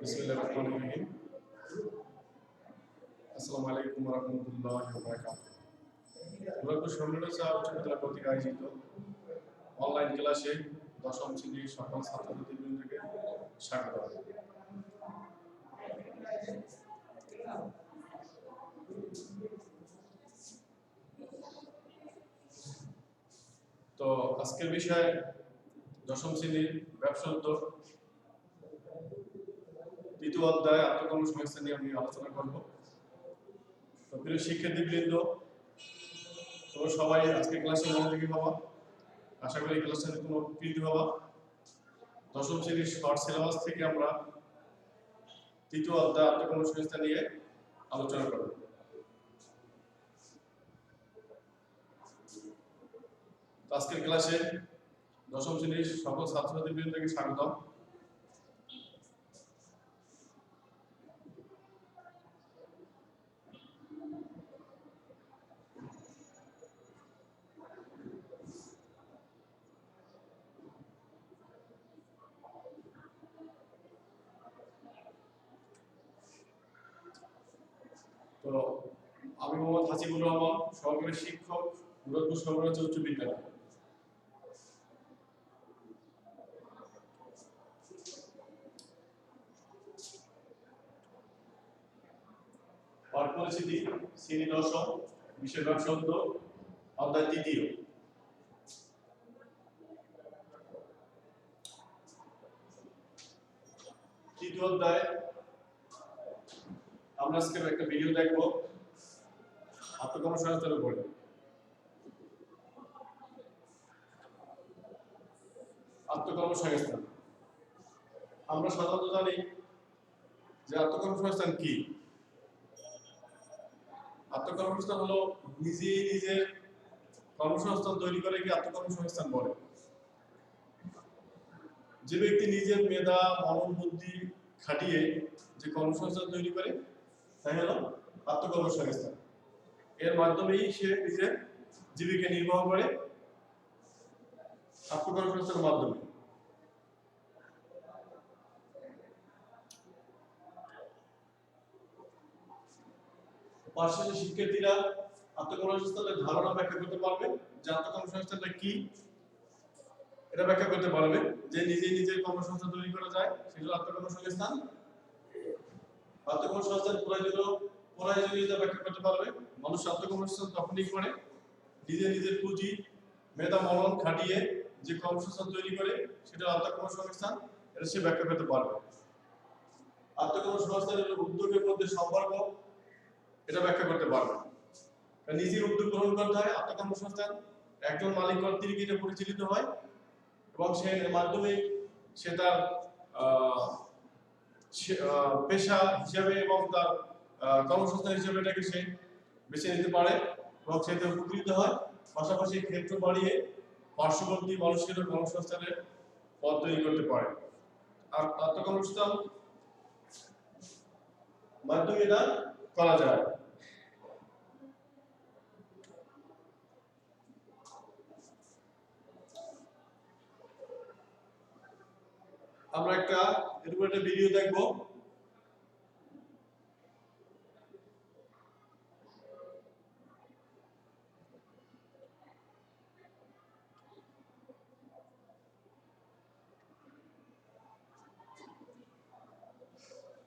বিসমিল্লাহির রহমানির রহিম। আসসালামু আলাইকুম ওয়া রাহমাতুল্লাহি ওয়া বারাকাতুহু। মুরাদপুর সম্মিলন উচ্চ বিদ্যালয় কর্তৃক আয়োজিত অনলাইন ক্লাসে দশম শ্রেণীর সকল ছাত্রছাত্রীবৃন্দকে স্বাগত। তো আজকের বিষয় দশম শ্রেণীর ব্যবসা উদ্যোগ দ্বিতীয় অধ্যায় আত্মকর্মসংস্থান নিয়ে আমি আলোচনা করব। তো প্রিয় শিক্ষার্থীবৃন্দ, তোমরা সবাই আজকে ক্লাসে মনোযোগী হবা। আশা করি ক্লাসের কোনো উপকৃত হবা। দশম শ্রেণীর শর্ট সিলেবাস থেকে আমরা তৃতীয় অধ্যায় আত্মকর্মসংস্থান নিয়ে আলোচনা করব। আজকের ক্লাসে দশম শ্রেণীর সকল ছাত্রছাত্রীবৃন্দকে স্বাগতম। তো আমি মোহাম্মদ হাসিবুর রহমান, সহকারী শিক্ষক, মুরাদপুর সরকারি উচ্চ বিদ্যালয়। পাঠ পরিচিতি শ্রেণী দশম, বিষয় ব্যবসা উদ্যোগ, অধ্যায় তৃতীয়। তৃতীয় অধ্যায় আমরা আজকে একটা ভিডিও দেখব আত্মকর্মসংস্থানের উপরে। আত্মকর্মসংস্থান আমরা সাধারণত জানি যে আত্মকর্মসংস্থান কি। আত্মকর্মসংস্থান হলো নিজের কর্মসংস্থান তৈরি করে কি আত্মকর্মসংস্থান বলে। যে ব্যক্তি নিজের মেধা মনন বুদ্ধি খাটিয়ে যে কর্মসংস্থান তৈরি করে তাই হলো আত্মকর্মসংস্থান। এর মাধ্যমেই সে নিজের জীবিকা নির্বাহ করে আত্মকর্মসংস্থানের মাধ্যমে। পাঠশালার শিক্ষার্থীরা আত্মকর্মসংস্থানের ধারণা ব্যাখ্যা করতে পারবে, যে আত্মকর্মসংস্থানটা কি এটা ব্যাখ্যা করতে পারবে। যে নিজের কর্মসংস্থান তৈরি করা যায় সেটা আত্মকর্মসংস্থান। আত্মকর্মসংস্থান প্রয়োজনীয়তা ব্যাখ্যা করতে পারবে। মানুষ আত্মকর্মসংস্থান তখনই করে নিজের পুঁজি মেধা মনন খাটিয়ে যে কর্মসংস্থান তৈরি করে সেটা আত্মকর্মসংস্থান, এটা সে ব্যাখ্যা করতে পারবে। আত্মকর্মসংস্থানের উদ্যোগের মধ্যে সম্পর্ক এটা ব্যাখ্যা করতে পারবে। নিজের উদ্যোগ গ্রহণ করতে হয়। আত্মকর্মসংস্থান একজন মালিক কর্তৃক এটা পরিচালিত হয় এবং সে মাধ্যমে সে তার পেশা হিসেবে এবং তার কর্মসংস্থান হিসেবে এটাকে সে বেছে নিতে পারে এবং সেটা উপকৃত হয়। পাশাপাশি ক্ষেত্র বাড়িয়ে পার্শ্ববর্তী মানুষের কর্মসংস্থানের পথ তৈরি করতে পারে। আর আত্মকর্মসংস্থান মাধ্যমে এটা করা যায়। আমরা এর উপর একটা ভিডিও দেখব।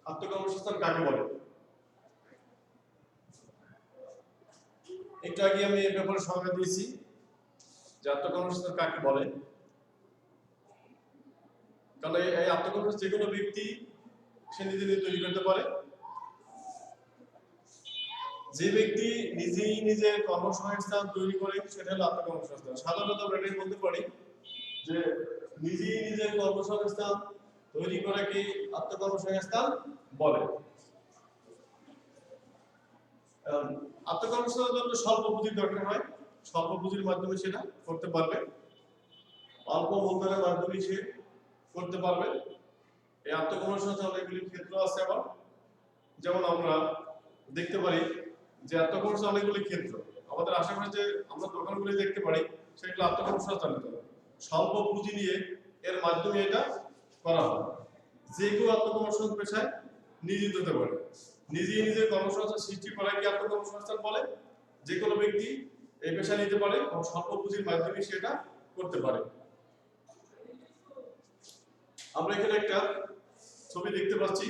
আত্মকর্মসংস্থান কাকে বলে? একটু আগে আমি এই ব্যাপারে সংজ্ঞা দিয়েছি যে আত্মকর্মসংস্থান কাকে বলে। কারণ এই আত্মকর্মসংস্থান যে কোনো ব্যক্তি সে নিজে তৈরি করতে পারে। যে ব্যক্তি নিজের কর্মসংস্থান তৈরি করে সেটা হলো আত্মকর্মসংস্থান। সাধারণত আমরা এটাই বলতে পারি যে নিজের কর্মসংস্থান তৈরি করাকে আত্মকর্মসংস্থান বলে। আত্মকর্মসংস্থানের জন্য স্বল্প পুঁজির দরকার হয়। স্বল্প পুঁজির মাধ্যমে সেটা করতে পারবে, অল্প মূলধনের মাধ্যমে সে করতে পারবে। এই আত্মকর্মসংস্থানের অনেকগুলি ক্ষেত্র আছে আবার, যেমন আমরা দেখতে পারি যে আত্মকর্মসংস্থান অনেকগুলি ক্ষেত্র। আমাদের আশেপাশে যে আমরা দোকানগুলি দেখতে পারি সেগুলো আত্মকর্মসংস্থান। স্বল্প পুঁজি নিয়ে এর মাধ্যমে এটা করা হয়। যে কেউ আত্মকর্মসংস্থান পেশায় নিয়োজিত হতে পারে। নিজের কর্মসংস্থান সৃষ্টি করাকে আত্মকর্মসংস্থান বলে। যে কোনো ব্যক্তি এই পেশা নিতে পারে এবং স্বল্প পুঁজির মাধ্যমে সেটা করতে পারে। আমরা এখানে একটা ছবি দেখতে পাচ্ছি,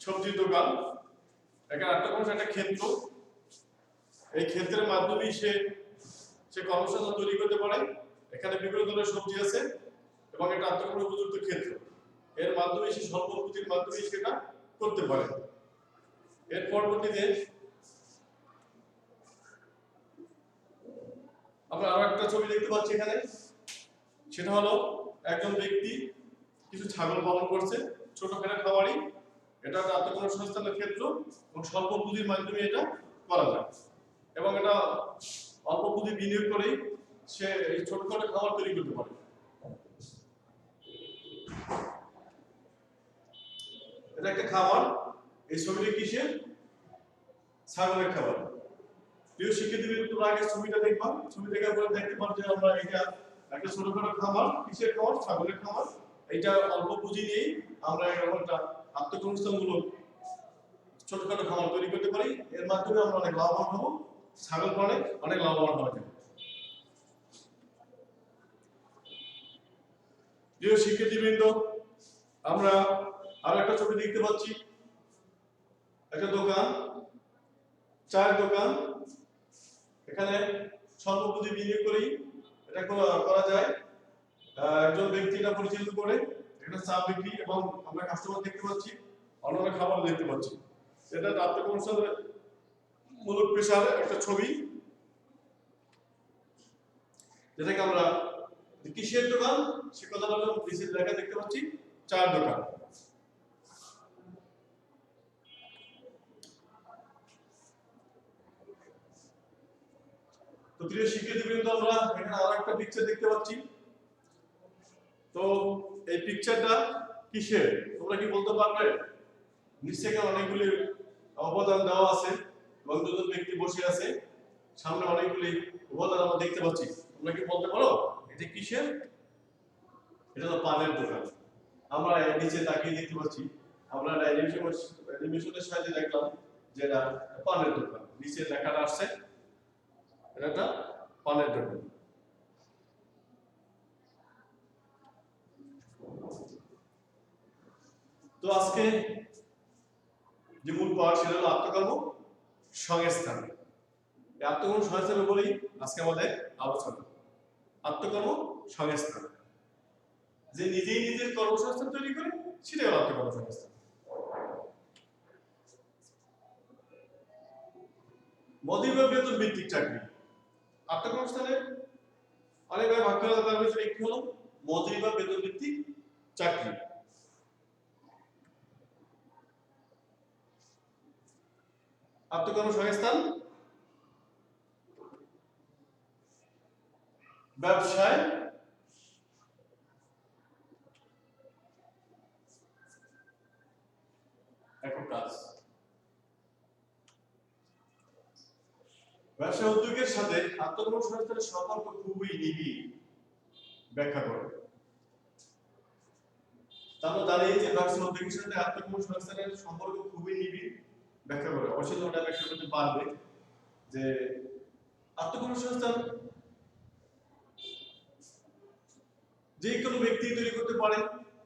সবজির দোকান। এখানে আত্মকর্মসংস্থান একটা ক্ষেত্র, এই ক্ষেত্রের মাধ্যমে সে কর্মসংস্থান তৈরি করতে পারে। এখানে বিভিন্ন ধরনের সবজি আছে এবং এটা আত্মকর্ম উপযুক্ত ক্ষেত্র, এর মাধ্যমে সে স্বল্প পুঁজির মাধ্যমে সেটা করতে পারে। এর পরবর্তীতে আমরা আরো একটা ছবি দেখতে পাচ্ছি এখানে, সেটা হলো একজন ব্যক্তি কিছু ছাগল পালন করছে, ছোটখাটো খামারি। এটা একটা আত্মকর্মসংস্থানের ক্ষেত্র এবং স্বল্প পুঁজির মাধ্যমে এটা করা যায় এবং এটা অল্প পুঁজি বিনিয়োগ করেই সে এই ছোটখাটো খাবার তৈরি করতে পারে। এটা একটা খাবার, এই ছবিটা কিসের? ছাগলের খাবার। প্রিয় শিক্ষার্থীদের, তোমরা আগে ছবিটা দেখবা, ছবি দেখার পরে দেখতে পারো যে আমরা এটা একটা ছোটখাটো খাবার। কিসের খাবার? ছাগলের খাবার। এটা অল্প পুঁজি নিয়েই আমরা এরকম একটা আত্মকর্মসংস্থানমূলক ছোটখাটো খাবার তৈরি করতে পারি। এর মাধ্যমে আমরা অনেক লাভবান হবো, ছাগল পালনে অনেক লাভবান হওয়া যায়। প্রিয় শিক্ষার্থীবৃন্দ, আমরা আরো একটা ছবি দেখতে পাচ্ছি, একটা দোকান, চায়ের দোকান। এখানে স্বল্প পুঁজি বিনিয়োগ করেই এটা করা যায়। একজন ব্যক্তি এটা পরিচালিত করে। এখানে চা বিক্রি এবং আমরা কাস্টমার দেখতে পাচ্ছি, অন্যান্য খাবার দেখতে পাচ্ছি। এটা আত্মকর্মসংস্থানমূলক পেশার একটা ছবি, যেটাকে আমরা কিসের দোকান সে কথাটা নিচে লেখা দেখতে পাচ্ছি, চায়ের দোকান। তো প্রিয় শিক্ষার্থীবৃন্দ, আমরা এখানে আরো একটা পিকচার দেখতে পাচ্ছি। তো এই পিকচারটা কিসের তোমরা কি বলতে পারবে? নিচে অনেকগুলি অবদান দেওয়া আছে এবং দুজন ব্যক্তি বসে আছে, সামনে অনেকগুলি উপাদান আমরা দেখতে পাচ্ছি। তোমরা কি বলতে পারো এটা কিসের? এটা তো পানের দোকান। আমরা নিচে তাকিয়ে দেখতে পাচ্ছি, আমরা অ্যানিমেশনের সাহায্যে দেখলাম যে এটা পানের দোকান। নিচে লেখাটা আসছে, এটা একটা পানের দোকান। তো আজকে যে মূল পাঠ সেটা হলো আত্মকর্মসংস্থান। এই আত্মকর্মসংস্থানের উপরেই আজকে আমাদের আলোচনা। আত্মকর্মসংস্থান, যে নিজেই নিজের কর্মসংস্থান তৈরি করে, সেটাই হলো আত্মকর্মসংস্থান। মজুরি বা বেতন ভিত্তিক চাকরি। আত্মকর্মসংস্থানের অনেকভাবে ভাগ করা যায়, তার ভিতরে একটি হলো মজুরি বা বেতন ভিত্তিক চাকরি। আত্মকর্মসংস্থান ব্যবসায় একক কাজ। ব্যবসা উদ্যোগের সাথে আত্মকর্মসংস্থানের সম্পর্ক খুবই নিবিড় ব্যাখ্যা করে। তারপর দাঁড়িয়ে যে ব্যবসা উদ্যোগের সাথে আত্মকর্মসংস্থানের সম্পর্ক খুবই নিবিড় ব্যাখ্যা করে। অবশ্যই তোমরা ব্যাখ্যা করতে পারবে যে আত্মকর্মসংস্থান যে কোনো ব্যক্তি তৈরি করতে পারে,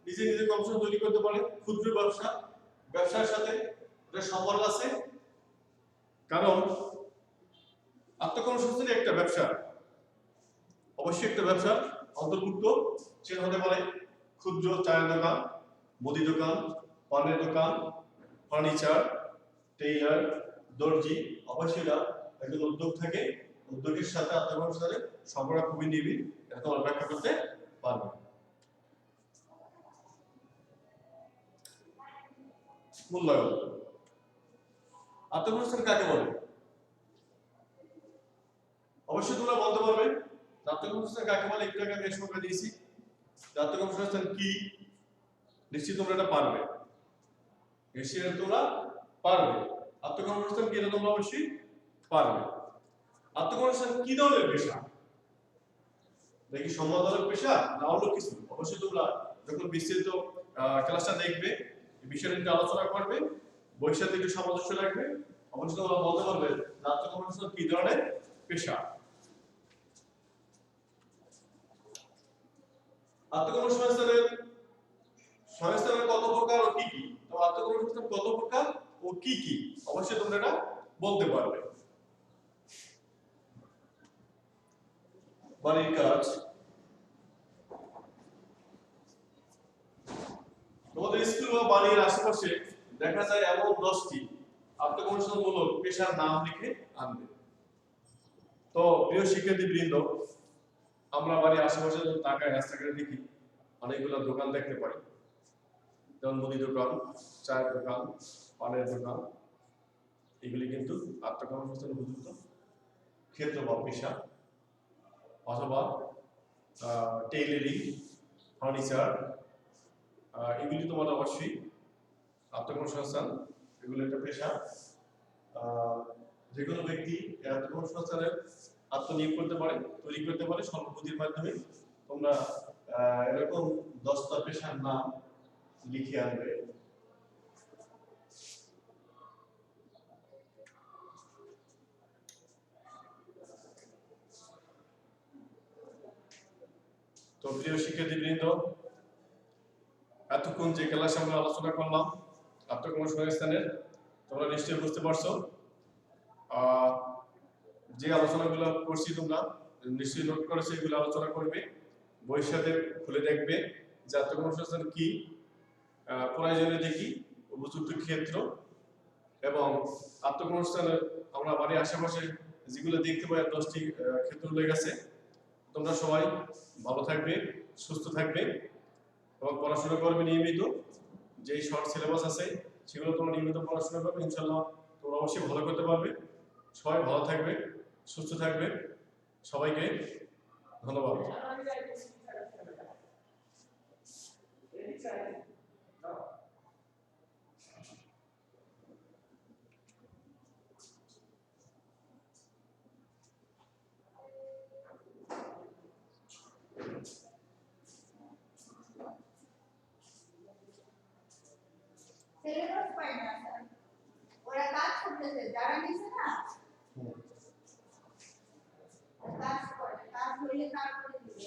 নিজে কর্মসংস্থান তৈরি করতে পারে। ক্ষুদ্র ব্যবসার সাথে এটার সম্পর্ক আছে, কারণ আত্মকর্মসংস্থান একটা ব্যবসা, অবশ্যই একটা ব্যবসার অন্তর্ভুক্ত। সেটা হতে পারে ক্ষুদ্র চায়ের দোকান, মুদি দোকান, পানের দোকান, ফার্নিচার, টেইলার, দর্জি। অবশ্যই একজন উদ্যোগ থাকে, উদ্যোগের সাথে আত্মকর্মসংস্থানের সম্পর্ক খুবই নিবিড়। এটা তোমরা ব্যাখ্যা করতে পারবে। মূল্যায়ন। আত্মকর্মসংস্থান কাকে বলে? অবশ্যই তোমরা বলতে পারবে আত্মকর্মসংস্থান কাকে বলে। একটু আগে আমি সংজ্ঞা দিয়েছি। আত্মকর্মসংস্থান কি, নিশ্চয়ই তোমরা এটা পারবে, নিশ্চয়ই তোমরা পারবে। আত্মকর্মসংস্থান কি এটা তোমরা অবশ্যই পারবে। আত্মকর্মসংস্থান কি ধরনের পেশা? দেখি সমাজের পেশা না অন্য কিছু? অবশ্যই তোমরা যখন বিস্তারিত ক্লাসটা দেখবে, বিষয়টা নিয়ে আলোচনা করবে, বইয়ের সাথে একটু সামঞ্জস্য রাখবে, অবশ্যই তোমরা বলতে পারবে যে আত্মকর্মসংস্থান কি ধরনের পেশা। আত্মকর্মসংস্থানের কত প্রকার ও কি কি? তো আত্মকর্মসংস্থান কত প্রকার ও কি কি অবশ্যই তোমরা এটা বলতে পারবে। বাড়ির কাজ, তোমাদের স্কুল বা বাড়ির আশেপাশে দেখা যায় এমন 10টি আত্মকর্মসংস্থানমূলক পেশার নাম লিখে আনবে। তো প্রিয় শিক্ষার্থীবৃন্দ, আমরা বাড়ির আশেপাশে যখন তাকাই রাস্তাঘাটে দেখি অনেকগুলো দোকান দেখতে পাই, যেমন মুদি দোকান, চায়ের দোকান, পানের দোকান। এগুলি কিন্তু আত্মকর্মসংস্থান উপযুক্ত ক্ষেত্র বা পেশা। অথবা টেইলারিং, ফার্নিচার, এগুলি তোমার অবশ্যই আত্মকর্মসংস্থান, এগুলো একটা পেশা। যে কোনো ব্যক্তি আত্মকর্মসংস্থানের আত্মনিয়োগ করতে পারে, তৈরি করতে পারে স্বল্প পুঁজির মাধ্যমে। তোমরা এরকম 10টা পেশার নাম লিখে আনবে। তো প্রিয় শিক্ষার্থীবৃন্দ, এতক্ষণ যে ক্লাসে আমরা আলোচনা করলাম আত্মকর্মসংস্থানের, তোমরা নিশ্চয়ই বুঝতে পারছো। যে আলোচনাগুলো করছি তোমরা নিশ্চয়ই নোট করেছো, এগুলো আলোচনা করবে, বইয়ের সাথে খুলে দেখবে যে আত্মকর্মসংস্থান কি, প্রয়োজনীয়তা কি, উপযুক্ত ক্ষেত্র এবং আত্মকর্মসংস্থানের আমরা বাড়ির আশেপাশে যেগুলো দেখতে পাই 10টি ক্ষেত্র উল্লেখ আছে। তোমরা সবাই ভালো থাকবে, সুস্থ থাকবে এবং পড়াশোনা করবে নিয়মিত। যেই শর্ট সিলেবাস আছে সেগুলো তোমরা নিয়মিত পড়াশোনা করবে, ইনশাআল্লাহ তোমরা অবশ্যই ভালো করতে পারবে। সবাই ভালো থাকবে, সুস্থ থাকবে। সবাইকে ধন্যবাদ। সিলেবাস পাই না স্যার, ওরা কাজ করতেছে যারা নিছে না, কাজ করে, কাজ হইলে তারপরে দিবে।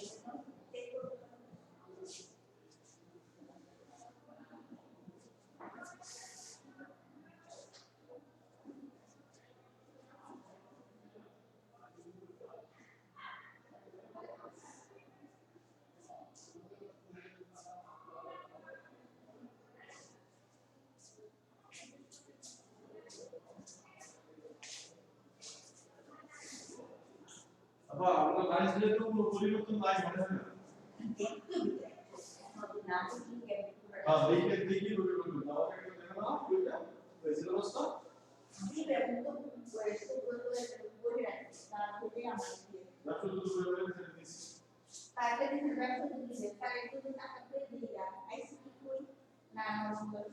আবার আমরা লাইন দিলে তো কোনো পরিবর্তন নাই মনে হয় না। হ্যাঁ, লিখে দেখি পরিবর্তন দাও, একটা দেখো না ওইটা ওই সিলেবাসটা দিবে তো বয়স্ক বলে রাখছি, তার থেকে আমার দিয়ে রাখো তো পরিবর্তন করে দিছি। তাকে দিন ব্যস্ত দিবে, তার একটু টাকা পেয়ে দিয়া আইসিটি কই না নম্বর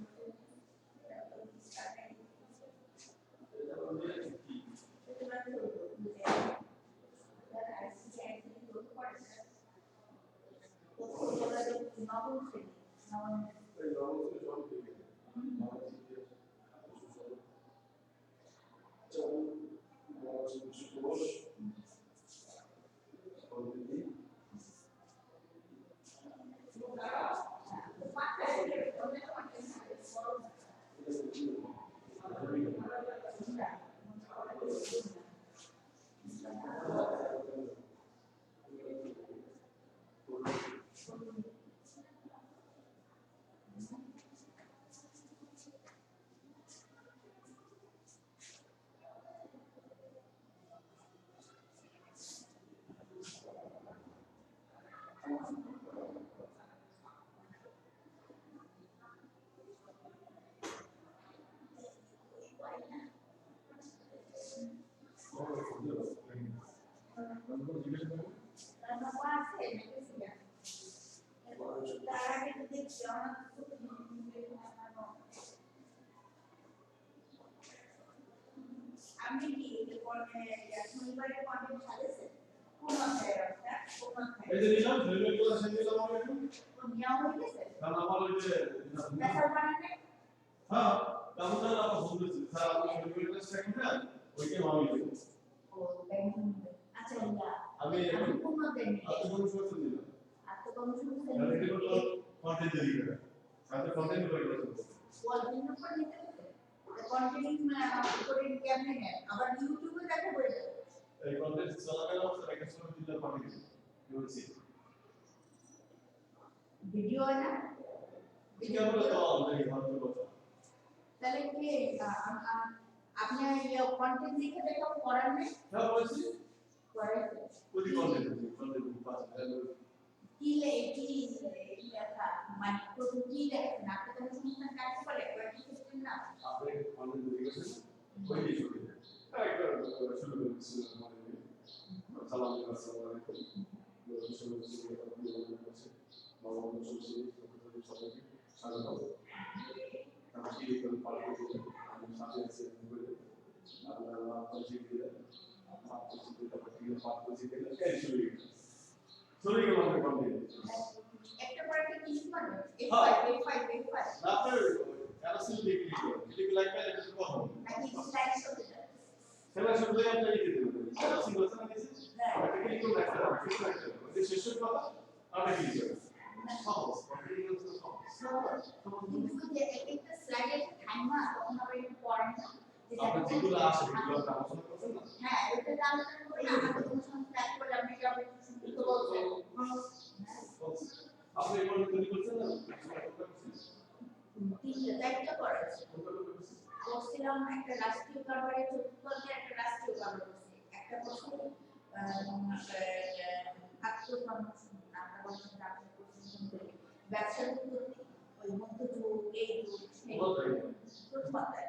আমি কি শনিবারে কন্টেন্ট ছাড়েছে কোন অধ্যায়ের একটা এই যে নিলাম রেলওয়ে ক্লাসে নিলাম আমি একটু নিয়াও হয়ে গেছে কারণ আমার ওই যে মেসার বানানে হ্যাঁ দামোদর আমার বন্ধু ছিল স্যার আমি রেলওয়ে ক্লাস সেকেন্ড ওইকে আমি দেব ও ব্যাংকিং আচ্ছা ইয়া আমি আমি কোন দেন আপনি কোন সময় দিলাম আত্মকর্মশীল তাহলে এটা তো কন্টেন্ট তৈরি করে তাহলে কন্টেন্ট তৈরি করে ওয়াল ভিন্ন করে নিতে হবে কন্টেন্ট করে কেমনে নেন আবার ইউটিউবে দেখা বলে এই কন্টেন্ট চলাকালীন অবস্থায় একটা সময় দিলে পাঠিয়ে দিই বলছি ভিডিও হয় না এটা হলো তো অলরেডি ভালো কথা তাহলে কি আপনি এই কন্টেন্ট লিখে দেখা করার নেই হ্যাঁ বলছি করে কোন কন্টেন্ট পাস কি লেখা মানে প্রথম কি লেখা আপনি তো সংস্থান কাজ করে কয়েকটি সিস্টেম না আপনি কন্টেন্ট তৈরি করেছেন ওই যে শুরু একবার শুরু করেছি আমাদের সালাম আসসালামু আলাইকুম সবাইকে স্বাগত আমি কি পাঠ করব আমি সাথে আছি আল্লাহ আপনাকে দিয়ে আপনাকে দিয়ে পাঠ করছি এই শুরু গেল আমাদের কন্টেন্ট একটা পরে একটা কি করবে হ্যাঁ। F5 আপনার অ্যানালাইসিস দেখি এদিকে লাইক পাইলে কিছু কথা নাকি স্লাইড করতে যাবে সেটা শুনলে আপনি লিখে দিবেন অ্যানালাইসিস বলছেন না কিছু এটা কি কোন একটা কিছু একটা ওই শেষের কথা আমরা কি করব সহজ কন্টেন্ট হচ্ছে সহজ কিন্তু যে একটা স্লাইডে টাইমার তখন আবার একটু পড়েন না আপনি যেগুলো আসে এগুলো আপনি আলোচনা করছেন না হ্যাঁ এটা আলোচনা করে আমাদের কোনো সমস্যা এক করে আপনি কি আপনি শুনতে বলছেন আপনি কোন তৈরি করছেন না তিনটা চারটা করেছে করছিলাম একটা রাষ্ট্রীয় কারবারে চতুর্থে একটা রাষ্ট্রীয় কারবার করছি একটা করছি আত্মকর্মশীল ব্যবসার উন্নতি ওই মধ্যযুগ এই যুগ প্রথমাত্রায়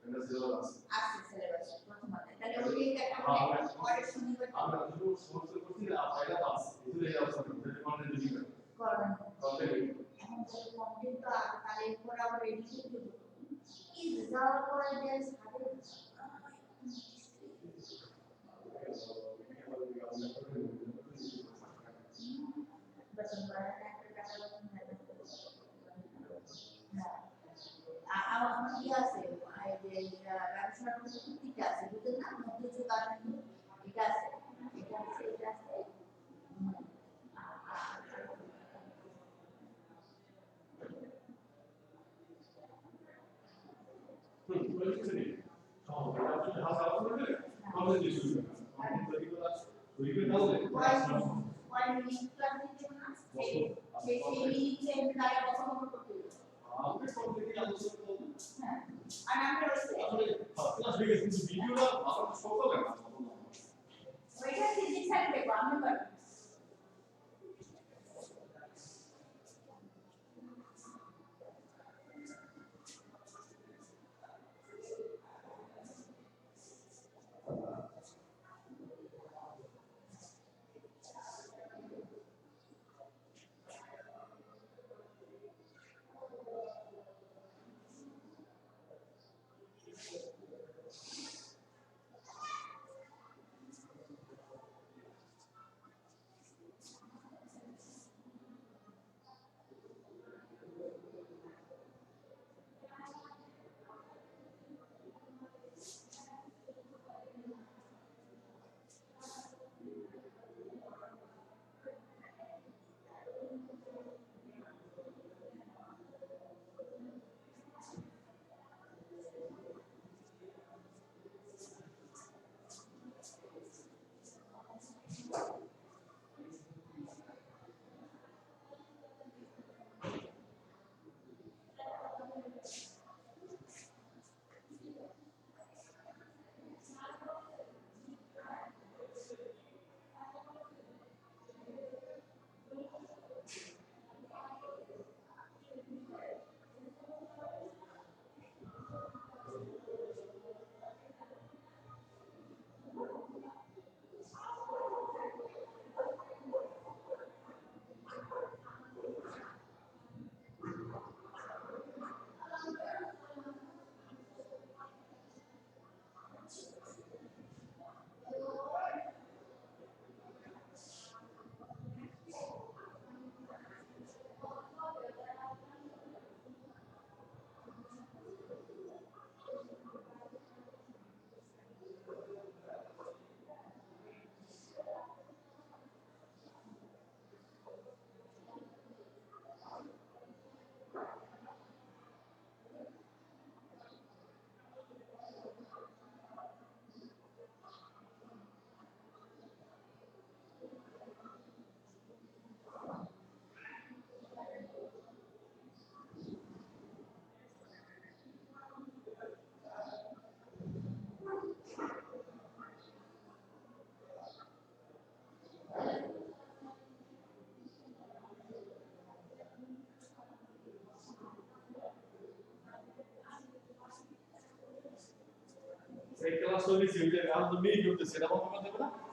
এটা সিলেবাস আছে আছে সিলেবাস প্রথমাত্রায় তাহলে ওই একটা পরে শনিবার আমরা শুধু সমস্ত করছি না ফায়দা পাস এগুলো এই অবস্থা করতে কন্টেন্ট তৈরি করে করেন কন্টেন্ট এখন তাহলে কন্টেন্ট তো তাহলে এরপর আবার রেডি করতে হবে কি যাওয়ার পরে দেন সাথে বেতন বাড়ানো একটা টাকা বেতন আমার কি আছে এই যে ব্যবসার মধ্যে চুক্তিটা আছে বুঝলেন না মধ্যযুগ আর এটা আছে এটা আছে এই ক্লাস হয়েছে যে আমরা তো মিনি করতেছি এটা বন্ধ করতে হবে না